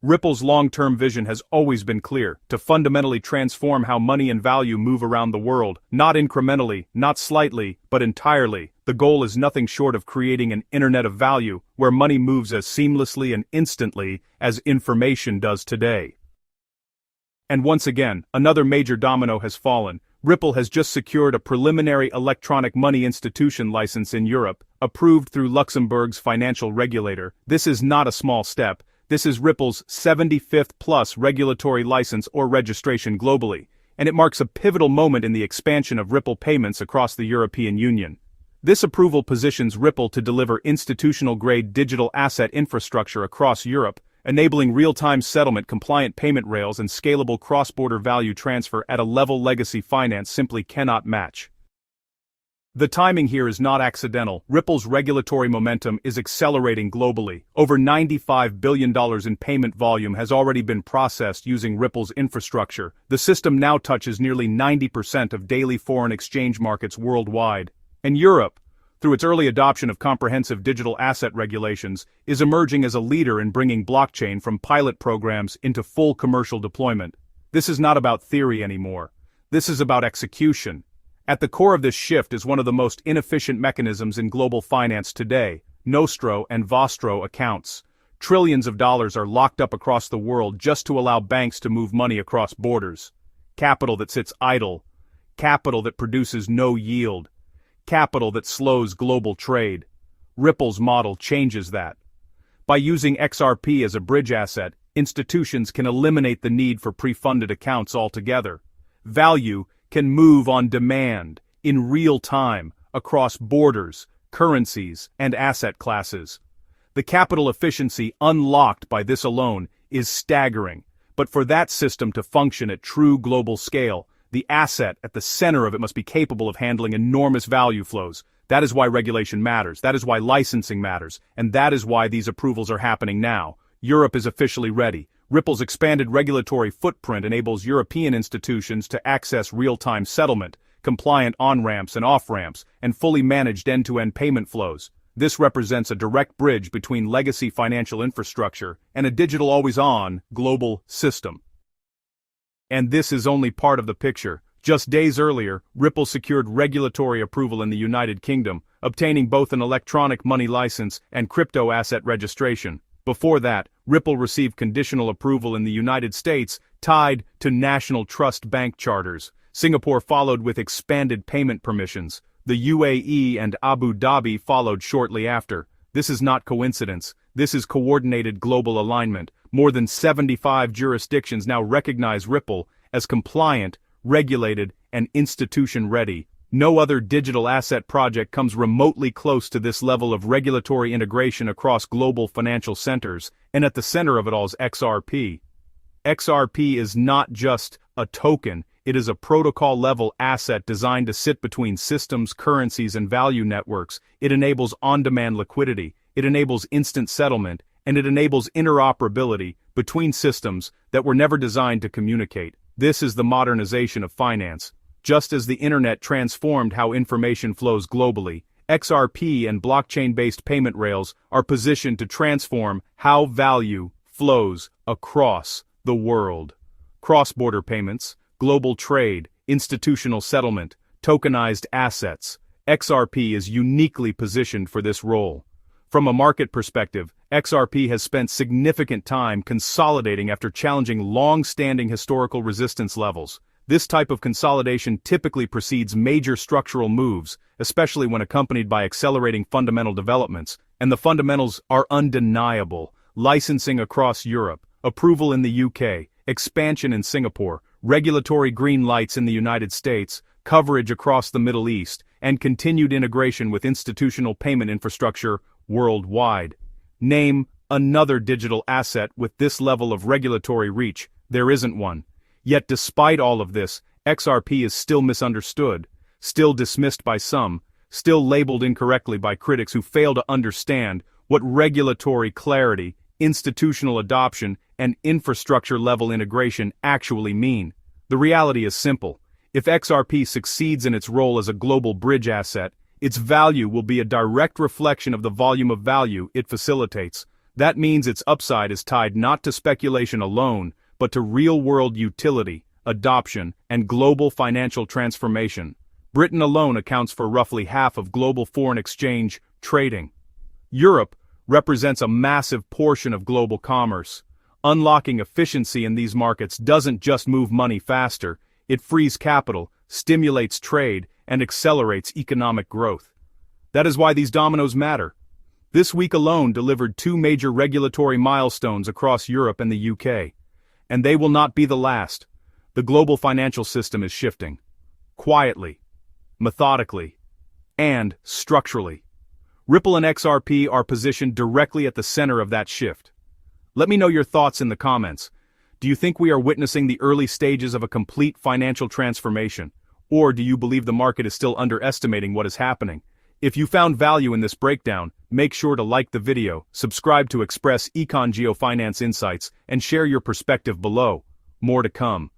Ripple's long-term vision has always been clear: to fundamentally transform how money and value move around the world, not incrementally, not slightly, but entirely. The goal is nothing short of creating an internet of value, where money moves as seamlessly and instantly as information does today. And once again, another major domino has fallen. Ripple has just secured a preliminary electronic money institution license in Europe, approved through Luxembourg's financial regulator. This is not a small step. This is Ripple's 75th plus regulatory license or registration globally, and it marks a pivotal moment in the expansion of Ripple payments across the European Union. This approval positions Ripple to deliver institutional-grade digital asset infrastructure across Europe, enabling real-time settlement-compliant payment rails and scalable cross-border value transfer at a level legacy finance simply cannot match. The timing here is not accidental. Ripple's regulatory momentum is accelerating globally. Over $95 billion in payment volume has already been processed using Ripple's infrastructure. The system now touches nearly 90% of daily foreign exchange markets worldwide. And Europe, through its early adoption of comprehensive digital asset regulations, is emerging as a leader in bringing blockchain from pilot programs into full commercial deployment. This is not about theory anymore. This is about execution. At the core of this shift is one of the most inefficient mechanisms in global finance today: nostro and vostro accounts. Trillions of dollars are locked up across the world just to allow banks to move money across borders. Capital that sits idle. Capital that produces no yield. Capital that slows global trade. Ripple's model changes that. By using XRP as a bridge asset, institutions can eliminate the need for pre-funded accounts altogether. Value can move on demand, in real time, across borders, currencies, and asset classes. The capital efficiency unlocked by this alone is staggering, but for that system to function at true global scale, the asset at the center of it must be capable of handling enormous value flows. That is why regulation matters, that is why licensing matters, and that is why these approvals are happening now. Europe is officially ready. Ripple's expanded regulatory footprint enables European institutions to access real-time settlement, compliant on-ramps and off-ramps, and fully managed end-to-end payment flows. This represents a direct bridge between legacy financial infrastructure and a digital always-on, global system. And this is only part of the picture. Just days earlier, Ripple secured regulatory approval in the United Kingdom, obtaining both an electronic money license and crypto asset registration. Before that, Ripple received conditional approval in the United States, tied to national trust bank charters. Singapore followed with expanded payment permissions. The UAE and Abu Dhabi followed shortly after. This is not coincidence. This is coordinated global alignment. More than 75 jurisdictions now recognize Ripple as compliant, regulated, and institution-ready. No other digital asset project comes remotely close to this level of regulatory integration across global financial centers, and at the center of it all is XRP. XRP is not just a token, it is a protocol-level asset designed to sit between systems, currencies, and value networks. It enables on-demand liquidity, it enables instant settlement, and it enables interoperability between systems that were never designed to communicate. This is the modernization of finance. Just as the internet transformed how information flows globally, XRP and blockchain-based payment rails are positioned to transform how value flows across the world. Cross-border payments, global trade, institutional settlement, tokenized assets. XRP is uniquely positioned for this role. From a market perspective, XRP has spent significant time consolidating after challenging long-standing historical resistance levels. This type of consolidation typically precedes major structural moves, especially when accompanied by accelerating fundamental developments, and the fundamentals are undeniable. Licensing across Europe, approval in the UK, expansion in Singapore, regulatory green lights in the United States, coverage across the Middle East, and continued integration with institutional payment infrastructure worldwide. Name another digital asset with this level of regulatory reach. There isn't one. Yet despite all of this, XRP is still misunderstood, still dismissed by some, still labeled incorrectly by critics who fail to understand what regulatory clarity, institutional adoption, and infrastructure-level integration actually mean. The reality is simple. If XRP succeeds in its role as a global bridge asset, its value will be a direct reflection of the volume of value it facilitates. That means its upside is tied not to speculation alone, but to real-world utility, adoption, and global financial transformation. Britain alone accounts for roughly half of global foreign exchange trading. Europe represents a massive portion of global commerce. Unlocking efficiency in these markets doesn't just move money faster, it frees capital, stimulates trade, and accelerates economic growth. That is why these dominoes matter. This week alone delivered 2 major regulatory milestones across Europe and the UK. And they will not be the last. The global financial system is shifting. Quietly, methodically, and structurally. Ripple and XRP are positioned directly at the center of that shift. Let me know your thoughts in the comments. Do you think we are witnessing the early stages of a complete financial transformation? Or do you believe the market is still underestimating what is happening? If you found value in this breakdown, make sure to like the video, subscribe to Express Econ Geofinance Insights, and share your perspective below. More to come.